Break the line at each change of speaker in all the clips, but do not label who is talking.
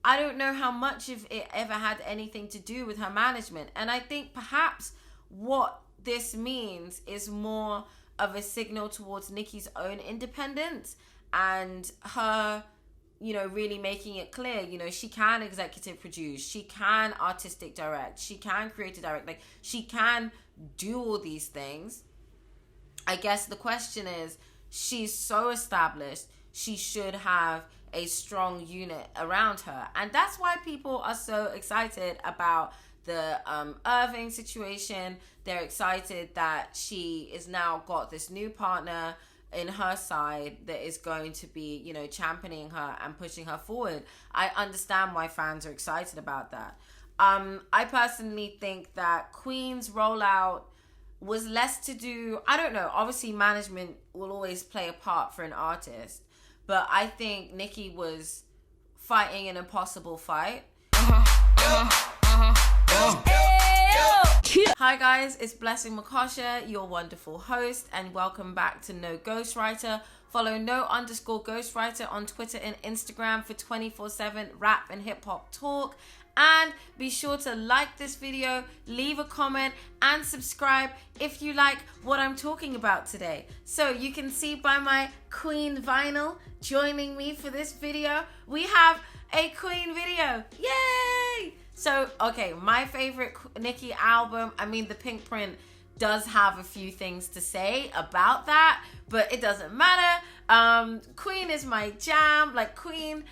I don't know how much of it ever had anything to do with her management. And I think perhaps what this means is more of a signal towards Nicki's own independence and her, really making it clear, she can executive produce, she can artistic direct, she can creative direct, like she can do all these things. I guess the question is, she's so established, she should have a strong unit around her. And that's why people are so excited about the Irving situation. They're excited that she is now got this new partner in her side that is going to be, championing her and pushing her forward. I understand why fans are excited about that. I personally think that Queen's rollout was less to do, I don't know, obviously management will always play a part for an artist, but I think Nicki was fighting an impossible fight. Hi guys, it's Blessing Mukosha, your wonderful host, and welcome back to No Ghostwriter. Follow no_ghostwriter on Twitter and Instagram for 24/7 rap and hip hop talk. And be sure to like this video, leave a comment, and subscribe if you like what I'm talking about today. So you can see by my Queen vinyl joining me for this video, we have a Queen video. Yay! So, okay, my favorite Nicki album, the Pink Print does have a few things to say about that, but it doesn't matter. Queen is my jam. Like, Queen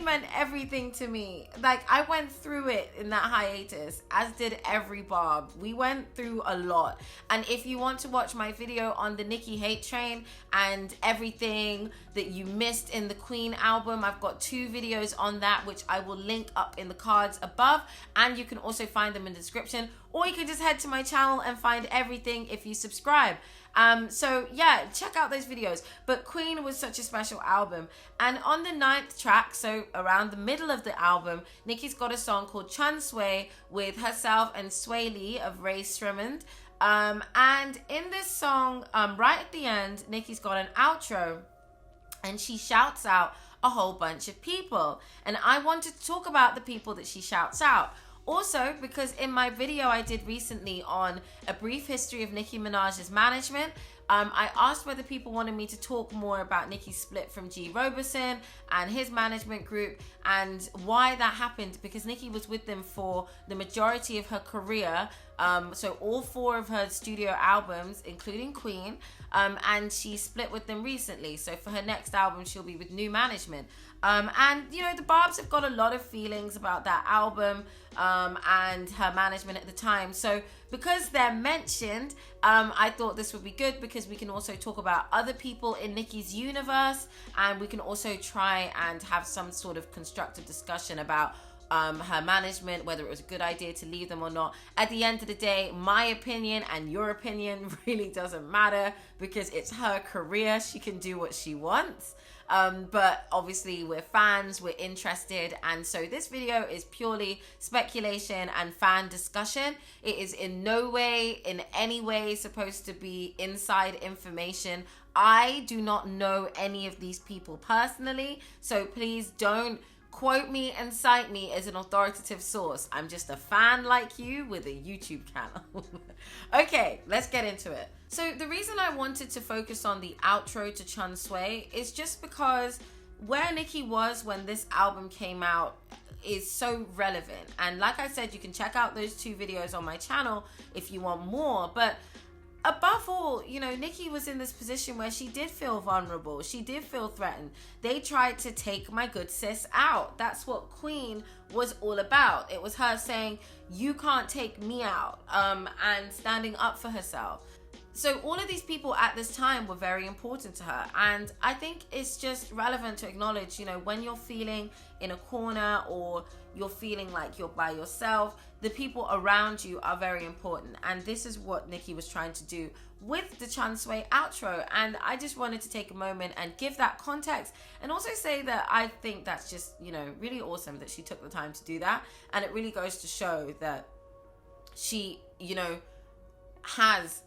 meant everything to me. Like, I went through it in that hiatus, as did every Bob. We went through a lot. And if you want to watch my video on the Nicki hate train and everything that you missed in the Queen album, I've got 2 videos on that, which I will link up in the cards above, and you can also find them in the description, or you can just head to my channel and find everything if you subscribe. So yeah, check out those videos. But Queen was such a special album, and on the 9th track, so around the middle of the album, Nicki's got a song called Chun Swae with herself and Swae Lee of Ray Shremmond. And in this song, right at the end, Nicki's got an outro and she shouts out a whole bunch of people, and I wanted to talk about the people that she shouts out. Also, because in my video I did recently on a brief history of Nicki Minaj's management, I asked whether people wanted me to talk more about Nicki's split from G. Roberson and his management group and why that happened, because Nicki was with them for the majority of her career, so all 4 of her studio albums, including Queen, and she split with them recently. So for her next album, she'll be with new management. And, the Barbs have got a lot of feelings about that album and her management at the time. So because they're mentioned, I thought this would be good because we can also talk about other people in Nicki's universe, and we can also try and have some sort of constructive discussion about her management, whether it was a good idea to leave them or not. At the end of the day, my opinion and your opinion really doesn't matter because it's her career. She can do what she wants. But obviously we're fans, we're interested, and so this video is purely speculation and fan discussion. It is in no way, in any way, supposed to be inside information. I do not know any of these people personally, so please don't quote me and cite me as an authoritative source. I'm just a fan like you with a YouTube channel. Okay, let's get into it. So the reason I wanted to focus on the outro to Chun Swae is just because where Nicki was when this album came out is so relevant. And like I said, you can check out those 2 videos on my channel if you want more. But above all, Nicki was in this position where she did feel vulnerable. She did feel threatened. They tried to take my good sis out. That's what Queen was all about. It was her saying, you can't take me out, and standing up for herself. So all of these people at this time were very important to her. And I think it's just relevant to acknowledge, when you're feeling in a corner or you're feeling like you're by yourself, the people around you are very important. And this is what Nicki was trying to do with the Chun Swae outro. And I just wanted to take a moment and give that context and also say that I think that's just, really awesome that she took the time to do that. And it really goes to show that she, has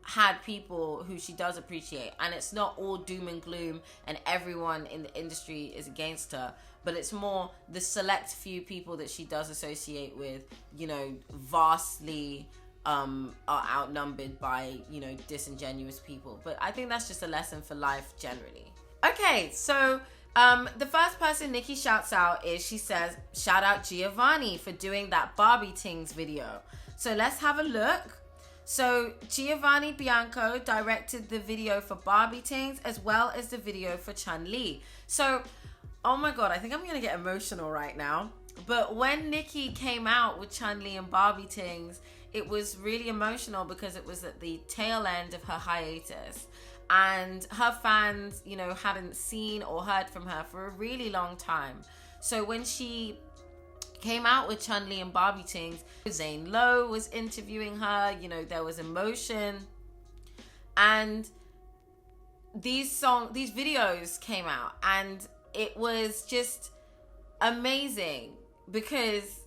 had people who she does appreciate, and it's not all doom and gloom and everyone in the industry is against her, but it's more the select few people that she does associate with, you know, vastly are outnumbered by, you know, disingenuous people. But I think that's just a lesson for life generally. Okay, so the first person Nicki shouts out is, she says, shout out Giovanni for doing that Barbie Tings video. So let's have a look. So Giovanni Bianco directed the video for Barbie Tings as well as the video for Chun-Li. So, oh my God, I think I'm going to get emotional right now. But when Nicki came out with Chun-Li and Barbie Tings, it was really emotional because it was at the tail end of her hiatus. And her fans, you know, hadn't seen or heard from her for a really long time. So when she came out with Chun-Li and Barbie Tings, Zane Lowe was interviewing her, you know, there was emotion. And these videos came out, and it was just amazing because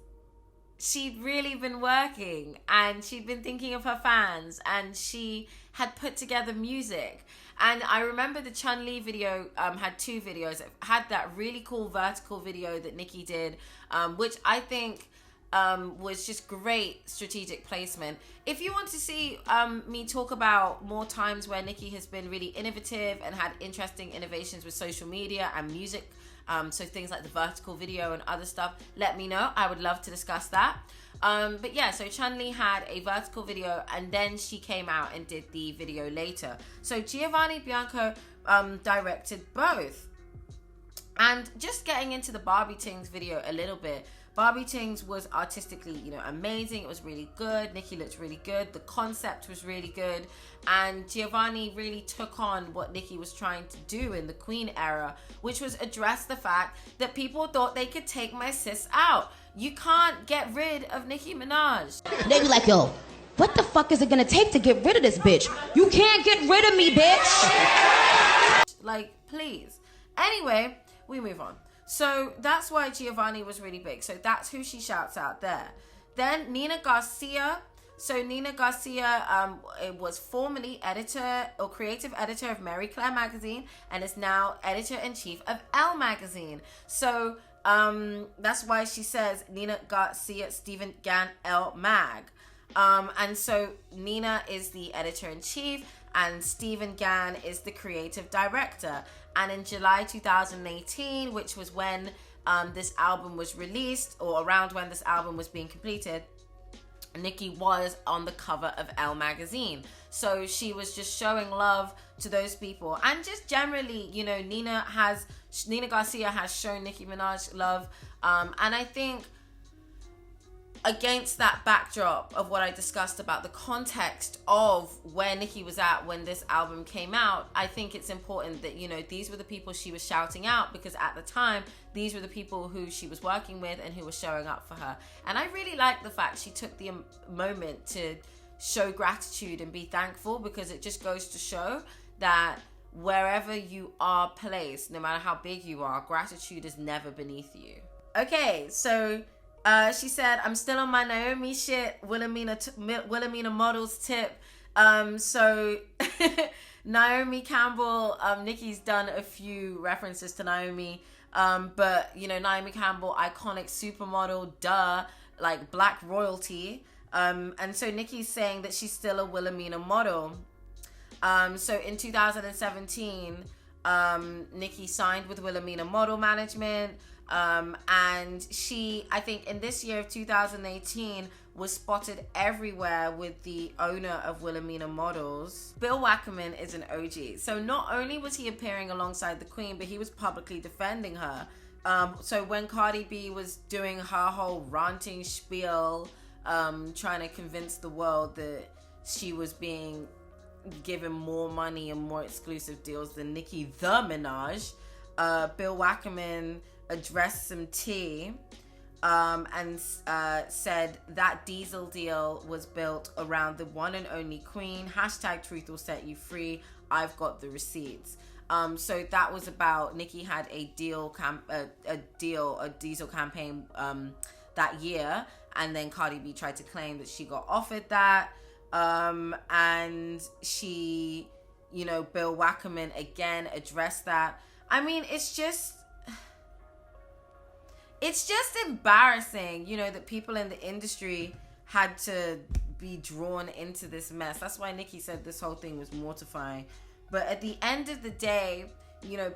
she'd really been working and she'd been thinking of her fans, and she had put together music. And I remember the Chun-Li video had two videos. It had that really cool vertical video that Nicki did, which I think was just great strategic placement. If you want to see me talk about more times where Nicki has been really innovative and had interesting innovations with social media and music, so things like the vertical video and other stuff, let me know. I would love to discuss that. But yeah, so Chun-Li had a vertical video, and then she came out and did the video later. So Giovanni Bianco directed both. And just getting into the Barbie Tings video a little bit, Barbie Tings was artistically, you know, amazing. It was really good. Nicki looked really good. The concept was really good. And Giovanni really took on what Nicki was trying to do in the Queen era, which was address the fact that people thought they could take my sis out. You can't get rid of Nicki Minaj.
They be like, yo, what the fuck is it gonna take to get rid of this bitch? You can't get rid of me, bitch.
Like, please. Anyway, we move on. So that's why Giovanni was really big. So that's who she shouts out there. Then Nina Garcia. So Nina Garcia was formerly editor or creative editor of Marie Claire magazine, and is now editor-in-chief of Elle magazine. So that's why she says Nina Garcia, Stephen Gann, Elle mag. And so Nina is the editor-in-chief and Stephen Gann is the creative director. And in July 2018, which was when this album was released, or around when this album was being completed, Nicki was on the cover of Elle magazine. So she was just showing love to those people. And just generally, you know, Nina Garcia has shown Nicki Minaj love. And I think against that backdrop of what I discussed about the context of where Nicki was at when this album came out, I think it's important that, you know, these were the people she was shouting out, because at the time, these were the people who she was working with and who were showing up for her. And I really like the fact she took the moment to show gratitude and be thankful, because it just goes to show that wherever you are placed, no matter how big you are, gratitude is never beneath you. Okay, so she said, I'm still on my Naomi shit, Wilhelmina models tip. So Naomi Campbell, Nicki's done a few references to Naomi, but you know, Naomi Campbell, iconic supermodel, duh, like black royalty. And so Nicki's saying that she's still a Wilhelmina model. So in 2017, Nicki signed with Wilhelmina Model Management. And she, I think in this year of 2018, was spotted everywhere with the owner of Wilhelmina Models. Bill Wackerman is an OG. So not only was he appearing alongside the Queen, but he was publicly defending her. So when Cardi B was doing her whole ranting spiel, trying to convince the world that she was being given more money and more exclusive deals than Nicki the Minaj, Bill Wackerman addressed some tea and said that Diesel deal was built around the one and only Queen. # truth will set you free. I've got the receipts. So that was about Nicki had a Diesel campaign that year, and then Cardi B tried to claim that she got offered that. And she, Bill Wackerman again addressed that. I mean, it's just embarrassing, that people in the industry had to be drawn into this mess. That's why Nicki said this whole thing was mortifying. But at the end of the day,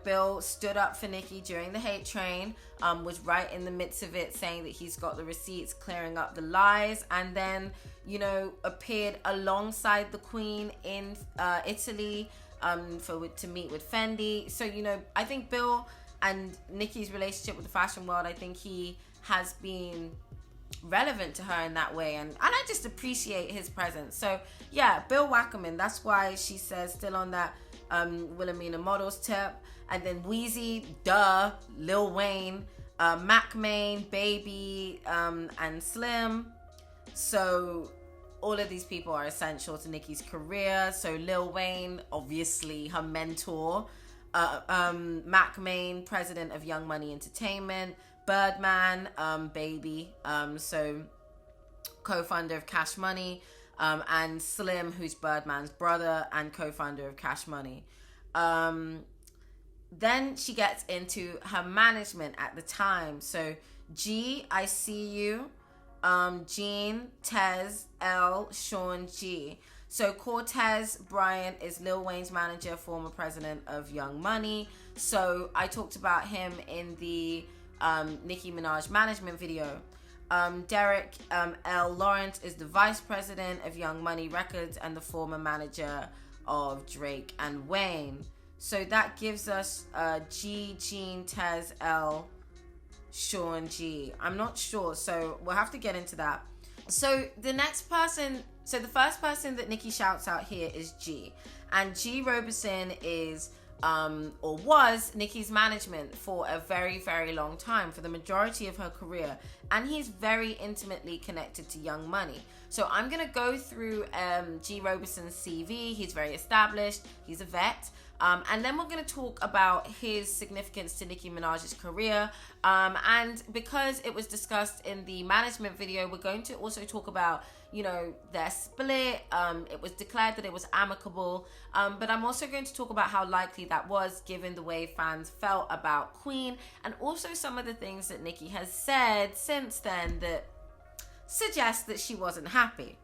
Bill stood up for Nicki during the hate train, was right in the midst of it, saying that he's got the receipts, clearing up the lies, and then, appeared alongside the Queen in Italy to meet with Fendi. So, I think Bill and Nicki's relationship with the fashion world, I think he has been relevant to her in that way, and I just appreciate his presence. So yeah, Bill Wackerman, that's why she says still on that Wilhelmina Models tip. And then Wheezy, Lil Wayne, Mac Main, Baby, and Slim. So all of these people are essential to Nicki's career. So Lil Wayne, obviously her mentor, Mac Main, president of Young Money Entertainment, Birdman, Baby, so co-founder of Cash Money, and Slim, who's Birdman's brother and co-founder of Cash Money. Then she gets into her management at the time. So G, I See You, Jean, Tez, L, Sean, G. So Cortez Bryant is Lil Wayne's manager, former president of Young Money. So I talked about him in the Nicki Minaj management video. Derek L. Lawrence is the vice president of Young Money Records and the former manager of Drake and Wayne. So that gives us G, Jean, Tez, L, Sean, G. I'm not sure, so we'll have to get into that. So the first person that Nicki shouts out here is G. And G Robeson is or was Nicki's management for a very, very long time, for the majority of her career. And he's very intimately connected to Young Money. So I'm going to go through G Robeson's CV. He's very established. He's a vet. And then we're going to talk about his significance to Nicki Minaj's career. And because it was discussed in the management video, we're going to also talk about, their split. It was declared that it was amicable. But I'm also going to talk about how likely that was, given the way fans felt about Queen, and also some of the things that Nicki has said since then that suggest that she wasn't happy.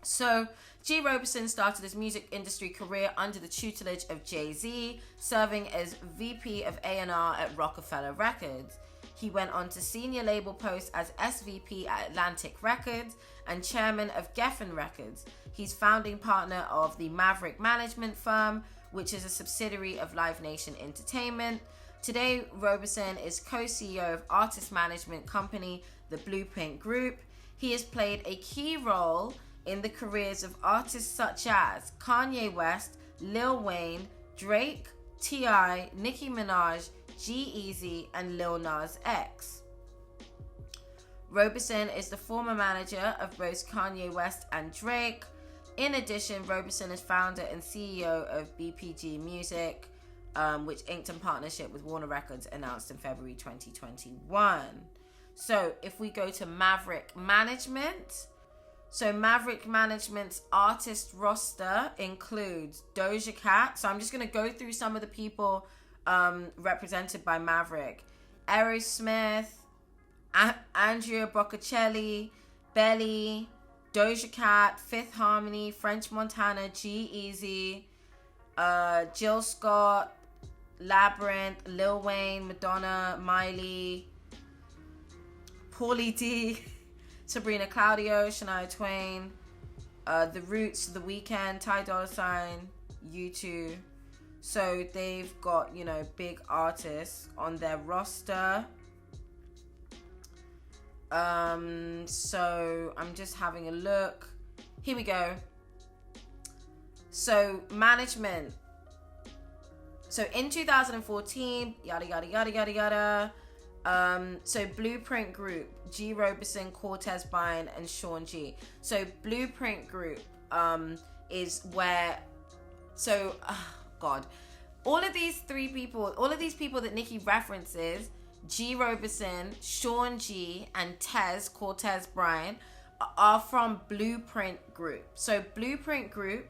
So G Robeson started his music industry career under the tutelage of Jay-Z, serving as VP of A&R at Rockefeller Records. He went on to senior label posts as SVP at Atlantic Records and chairman of Geffen Records. He's founding partner of the Maverick Management Firm, which is a subsidiary of Live Nation Entertainment. Today, Robeson is co-CEO of artist management company, the Blueprint Group. He has played a key role in the careers of artists such as Kanye West, Lil Wayne, Drake, T.I., Nicki Minaj, G-Eazy, and Lil Nas X. Robeson is the former manager of both Kanye West and Drake. In addition, Robeson is founder and CEO of BPG Music, which inked in partnership with Warner Records, announced in February 2021. So if we go to Maverick Management, so Maverick Management's artist roster includes Doja Cat. So I'm just going to go through some of the people represented by Maverick. Aerosmith, Andrea Boccacelli, Belly, Doja Cat, Fifth Harmony, French Montana, G-Eazy, Jill Scott, Labyrinth, Lil Wayne, Madonna, Miley, Pauly D, Sabrina Claudio, Shania Twain, The Roots, The Weeknd, Ty Dolla $ign, U2. So they've got, big artists on their roster. So I'm just having a look. Here we go. So management. So in 2014, yada, yada, yada, yada, yada. So Blueprint Group, G Robeson, Cortez Bryant, and Sean G. So Blueprint Group is where, all of these people that Nicki references, G Robeson, Sean G, and Cortez Bryant, are from Blueprint Group. So Blueprint Group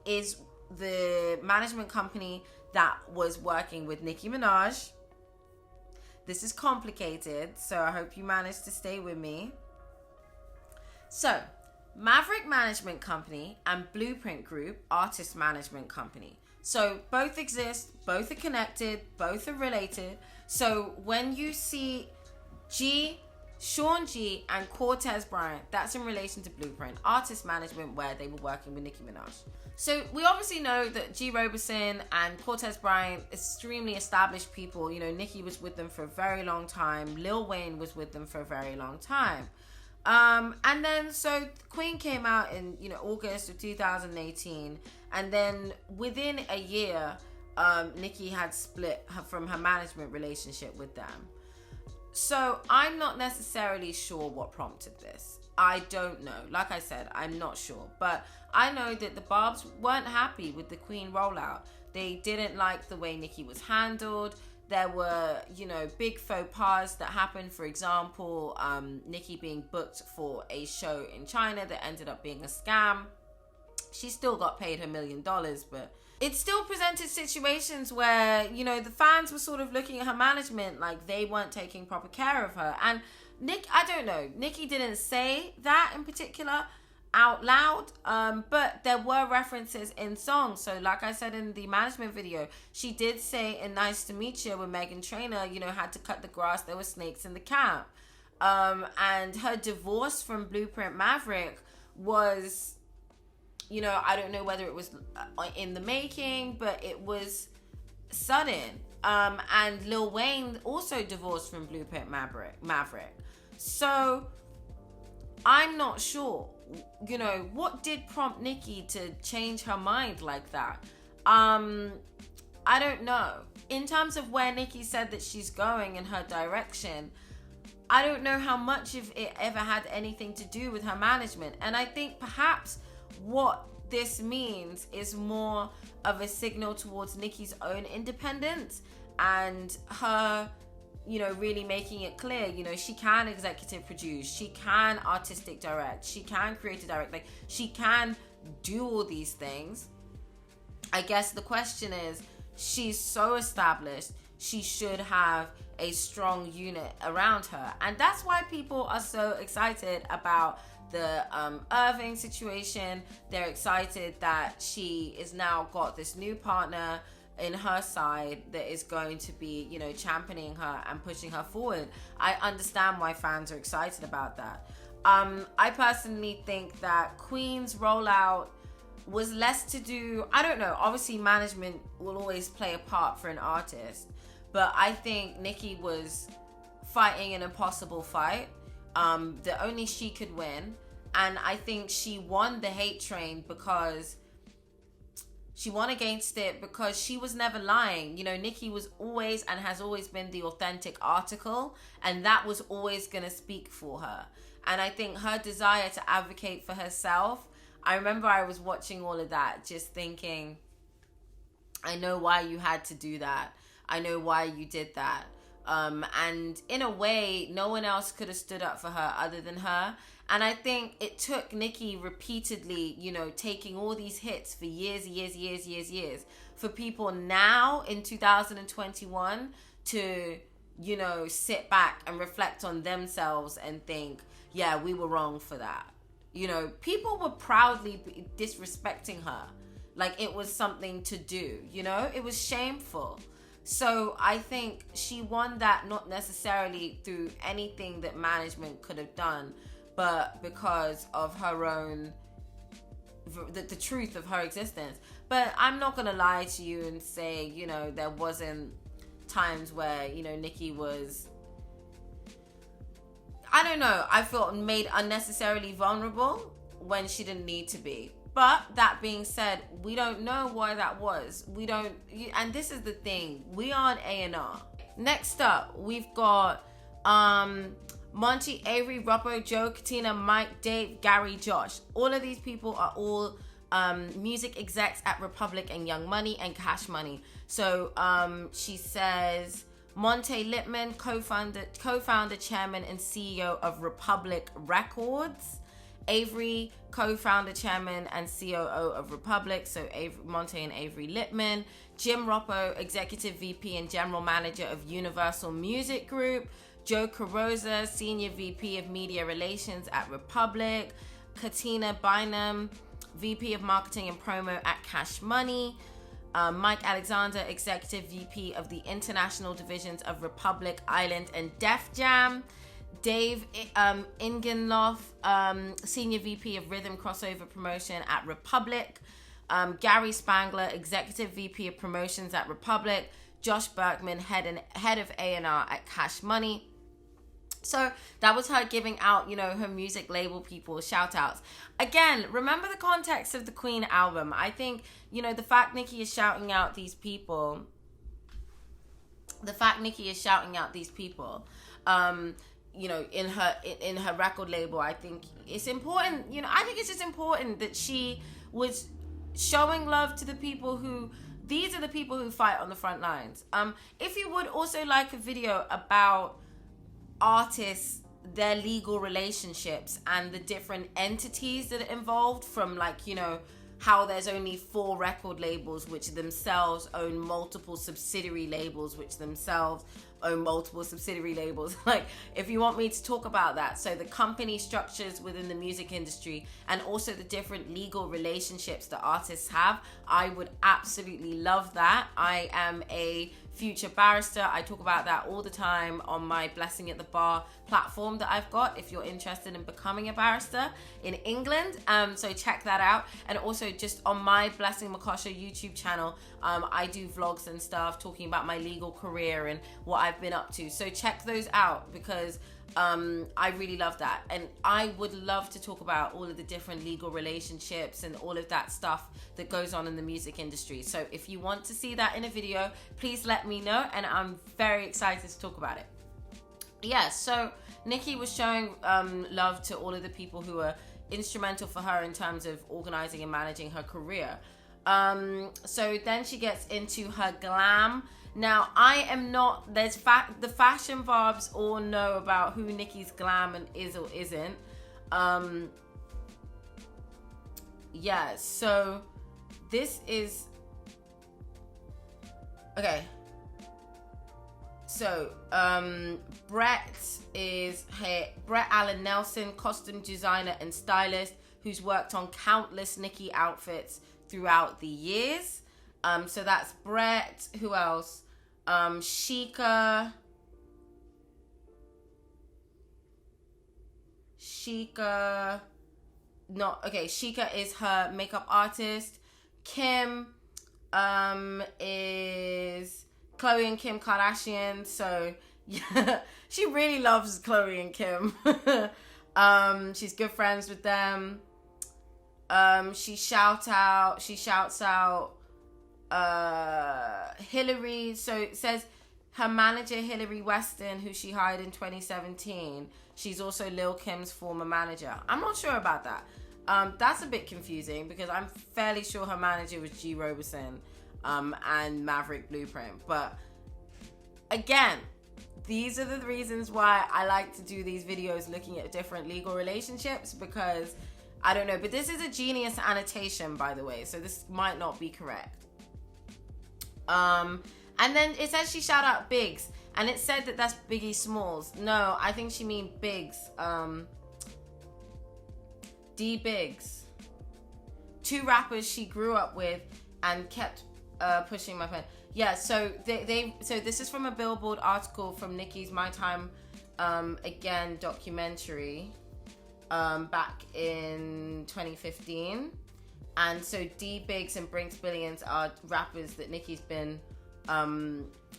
is the management company that was working with Nicki Minaj. This is complicated, so I hope you managed to stay with me. So, Maverick Management Company and Blueprint Group, Artist Management Company. So, both exist, both are connected, both are related. So, when you see Sean G and Cortez Bryant, that's in relation to Blueprint, Artist Management, where they were working with Nicki Minaj. So we obviously know that G. Roberson and Cortez Bryant, extremely established people. You know, Nicki was with them for a very long time. Lil Wayne was with them for a very long time. And then, so Queen came out in, August of 2018. And then within a year, Nicki had split from her management relationship with them. So I'm not necessarily sure what prompted this. I don't know. Like I said, I'm not sure. But I know that the Barbs weren't happy with the Queen rollout. They didn't like the way Nicki was handled. There were, big faux pas that happened. For example, Nicki being booked for a show in China that ended up being a scam. She still got paid her $1 million, but it still presented situations where, the fans were sort of looking at her management like they weren't taking proper care of her. And I don't know, Nicki didn't say that in particular out loud, but there were references in songs. So like I said in the management video, she did say in Nice to Meet You when Meghan Trainor, had to cut the grass, there were snakes in the camp. And her divorce from Blueprint Maverick was, I don't know whether it was in the making, but it was sudden. And Lil Wayne also divorced from Blueprint Maverick. So I'm not sure, what did prompt Nicki to change her mind like that? I don't know. In terms of where Nicki said that she's going in her direction, I don't know how much of it ever had anything to do with her management. And I think perhaps what this means is more of a signal towards Nicki's own independence and her, really making it clear, she can executive produce, she can artistic direct, she can creative direct, like she can do all these things. I guess the question is, she's so established, she should have a strong unit around her. And that's why people are so excited about the Irving situation. They're excited that she is now got this new partner in her side that is going to be, championing her and pushing her forward. I understand why fans are excited about that. I personally think that Queen's rollout was less to do, I don't know, obviously management will always play a part for an artist, but I think Nicki was fighting an impossible fight that only she could win. And I think she won the hate train because she won against it because she was never lying. Nicki was always and has always been the authentic article, and that was always going to speak for her. And I think her desire to advocate for herself, I remember I was watching all of that just thinking, I know why you had to do that. I know why you did that. And in a way, no one else could have stood up for her other than her. And I think it took Nicki repeatedly, taking all these hits for years, for people now in 2021 to, sit back and reflect on themselves and think, yeah, we were wrong for that. People were proudly disrespecting her like it was something to do, it was shameful. So I think she won that not necessarily through anything that management could have done, but because of her own, the truth of her existence. But I'm not going to lie to you and say, there wasn't times where, Nicki was, I don't know, I felt made unnecessarily vulnerable when she didn't need to be. But that being said, we don't know why that was. We don't, and this is the thing, we are on A&R. Next up, we've got Monty, Avery, Robbo, Joe, Katina, Mike, Dave, Gary, Josh. All of these people are all music execs at Republic and Young Money and Cash Money. So she says, Monte Littman, co-founder, chairman, and CEO of Republic Records. Avery, co-founder, chairman, and COO of Republic, so Monte and Avery Littman. Jim Roppo, executive VP and general manager of Universal Music Group. Joe Carrozza, senior VP of media relations at Republic. Katina Bynum, VP of marketing and promo at Cash Money. Mike Alexander, executive VP of the international divisions of Republic Island and Def Jam. Dave Ingenloff, senior VP of rhythm crossover promotion at Republic. Gary Spangler, executive VP of promotions at Republic. Josh Berkman, head of A&R at Cash Money. So that was her giving out, her music label people shout outs. Again, remember the context of the Queen album. I think, the fact Nicki is shouting out these people, in her record label, I think it's important. I think it's just important that she was showing love to the people these are the people who fight on the front lines. If you would also like a video about artists, their legal relationships, and the different entities that are involved, from how there's only 4 record labels which themselves own multiple subsidiary labels which themselves own multiple subsidiary labels. If you want me to talk about that, so the company structures within the music industry and also the different legal relationships that artists have, I would absolutely love that. I am a future barrister. I talk about that all the time on my Blessing at the Bar platform that I've got, if you're interested in becoming a barrister in England. So check that out. And also just on my Blessing Mukosha YouTube channel, I do vlogs and stuff talking about my legal career and what I've been up to. So check those out, because I really love that. And I would love to talk about all of the different legal relationships and all of that stuff that goes on in the music industry. So if you want to see that in a video, please let me know, and I'm very excited to talk about it. Yeah, so Nicki was showing love to all of the people who were instrumental for her in terms of organizing and managing her career. So then she gets into her glam. Now, I am not, the fashion barbs all know about who Nicki's glam and is or isn't. Yeah, so this is, okay. So, Brett Allen Nelson, costume designer and stylist, who's worked on countless Nicki outfits throughout the years. So that's Brett. Who else? Sheikah is her makeup artist. Kim is Khloe and Kim Kardashian. So yeah, she really loves Khloe and Kim. She's good friends with them. She shouts out Hillary. So it says her manager, Hillary Weston, who she hired in 2017. She's also Lil Kim's former manager. I'm not sure about that. That's a bit confusing, because I'm fairly sure her manager was G. Roberson and Maverick Blueprint. But again, these are the reasons why I like to do these videos looking at different legal relationships, because I don't know. But this is a genius annotation, by the way, so this might not be correct. And then it says she shout out Biggs, and it said that that's Biggie Smalls. No, I think she mean Biggs. D Biggs. 2 rappers she grew up with and kept pushing my pen. Yeah, so so this is from a Billboard article from Nicki's My Time Again documentary back in 2015. And so D Biggs and Brinks Billions are rappers that Nicki's been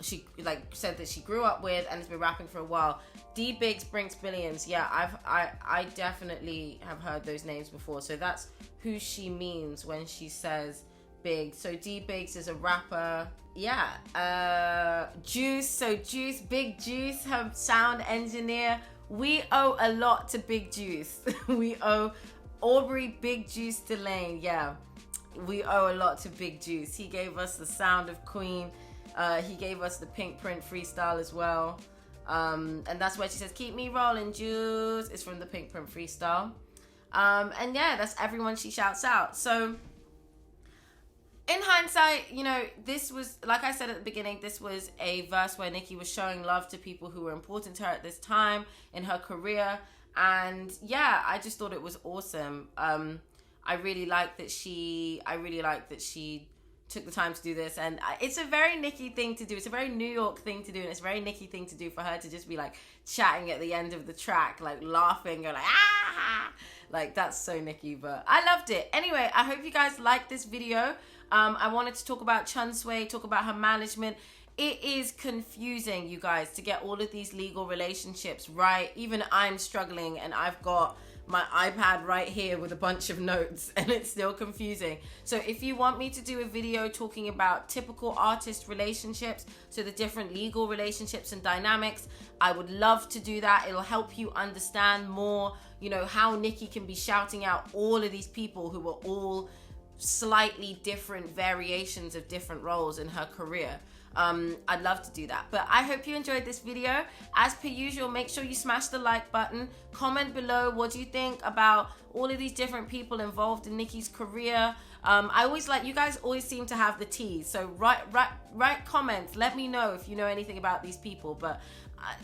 she said that she grew up with and has been rapping for a while. D Biggs, Brinks Billions, yeah, I definitely have heard those names before. So that's who she means when she says Biggs. So D Biggs is a rapper. Yeah. Juice, so Juice, Big Juice, her sound engineer. We owe a lot to Big Juice. We owe Aubrey Big Juice Delane, yeah. We owe a lot to Big Juice. He gave us the sound of Queen. He gave us the Pink Print freestyle as well. And that's where she says, keep me rolling, Juice. It's from the Pink Print freestyle. And yeah, that's everyone she shouts out. So in hindsight, you know, this was, like I said at the beginning, this was a verse where Nicki was showing love to people who were important to her at this time in her career. And yeah, I just thought it was awesome. I really like that she took the time to do this, and it's a very Nicki thing to do. It's a very New York thing to do, and it's a very Nicki thing to do for her to just be like chatting at the end of the track, like laughing or like ah, like that's so Nicki. But I loved it. Anyway, I hope you guys liked this video. I wanted to talk about Chun Swae, talk about her management. It is confusing, you guys, to get all of these legal relationships right. Even I'm struggling, and I've got my iPad right here with a bunch of notes, and it's still confusing. So if you want me to do a video talking about typical artist relationships, so the different legal relationships and dynamics, I would love to do that. It'll help you understand more, you know, how Nicki can be shouting out all of these people who were all slightly different variations of different roles in her career. I'd love to do that. But I hope you enjoyed this video. As per usual, make sure you smash the like button. Comment below what do you think about all of these different people involved in Nicki's career. I always like, you guys always seem to have the teas. So write comments. Let me know if you know anything about these people. But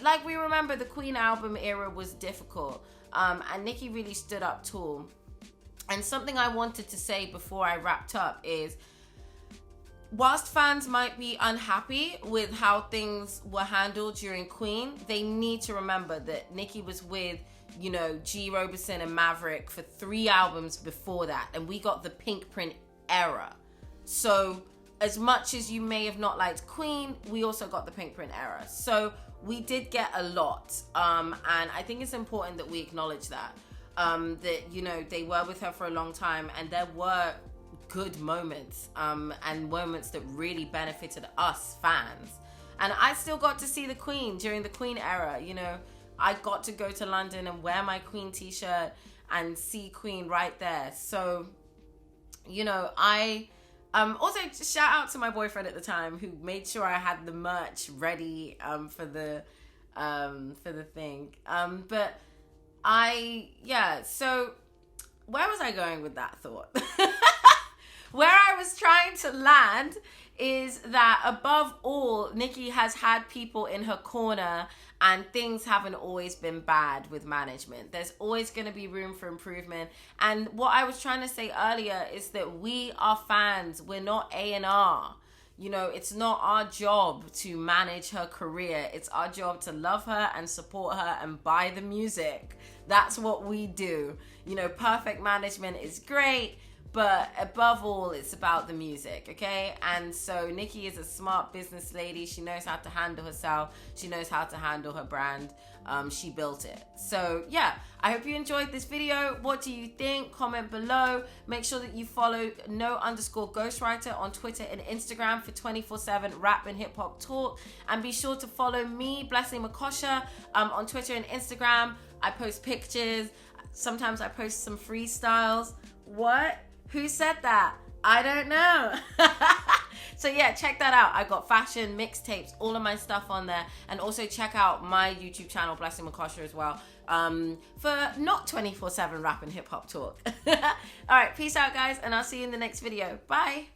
like we remember, the Queen album era was difficult. And Nicki really stood up tall. And something I wanted to say before I wrapped up is, whilst fans might be unhappy with how things were handled during Queen, they need to remember that Nicki was with, you know, G. Roberson and Maverick for 3 albums before that. And we got the Pink Print era. So as much as you may have not liked Queen, we also got the Pink Print era. So we did get a lot. And I think it's important that we acknowledge that. That, you know, they were with her for a long time, and there were good moments and moments that really benefited us fans. And I still got to see the Queen during the Queen era. You know, I got to go to London and wear my Queen t-shirt and see Queen right there. So, you know, I also just shout out to my boyfriend at the time who made sure I had the merch ready for the thing. But so where was I going with that thought? Where I was trying to land is that above all, Nicki has had people in her corner, and things haven't always been bad with management. There's always going to be room for improvement. And what I was trying to say earlier is that we are fans. We're not A&R. You know, it's not our job to manage her career. It's our job to love her and support her and buy the music. That's what we do. You know, perfect management is great, but above all, it's about the music, okay? And so Nicki is a smart business lady. She knows how to handle herself. She knows how to handle her brand. She built it. So yeah, I hope you enjoyed this video. What do you think? Comment below. Make sure that you follow @no_ghostwriter on Twitter and Instagram for 24/7 rap and hip hop talk. And be sure to follow me, Blessing Mukosha, on Twitter and Instagram. I post pictures. Sometimes I post some freestyles. What? Who said that? I don't know. So yeah, check that out. I got fashion, mixtapes, all of my stuff on there. And also check out my YouTube channel, Blessing Mukosha, as well, for not 24/7 rap and hip hop talk. All right, peace out, guys, and I'll see you in the next video. Bye.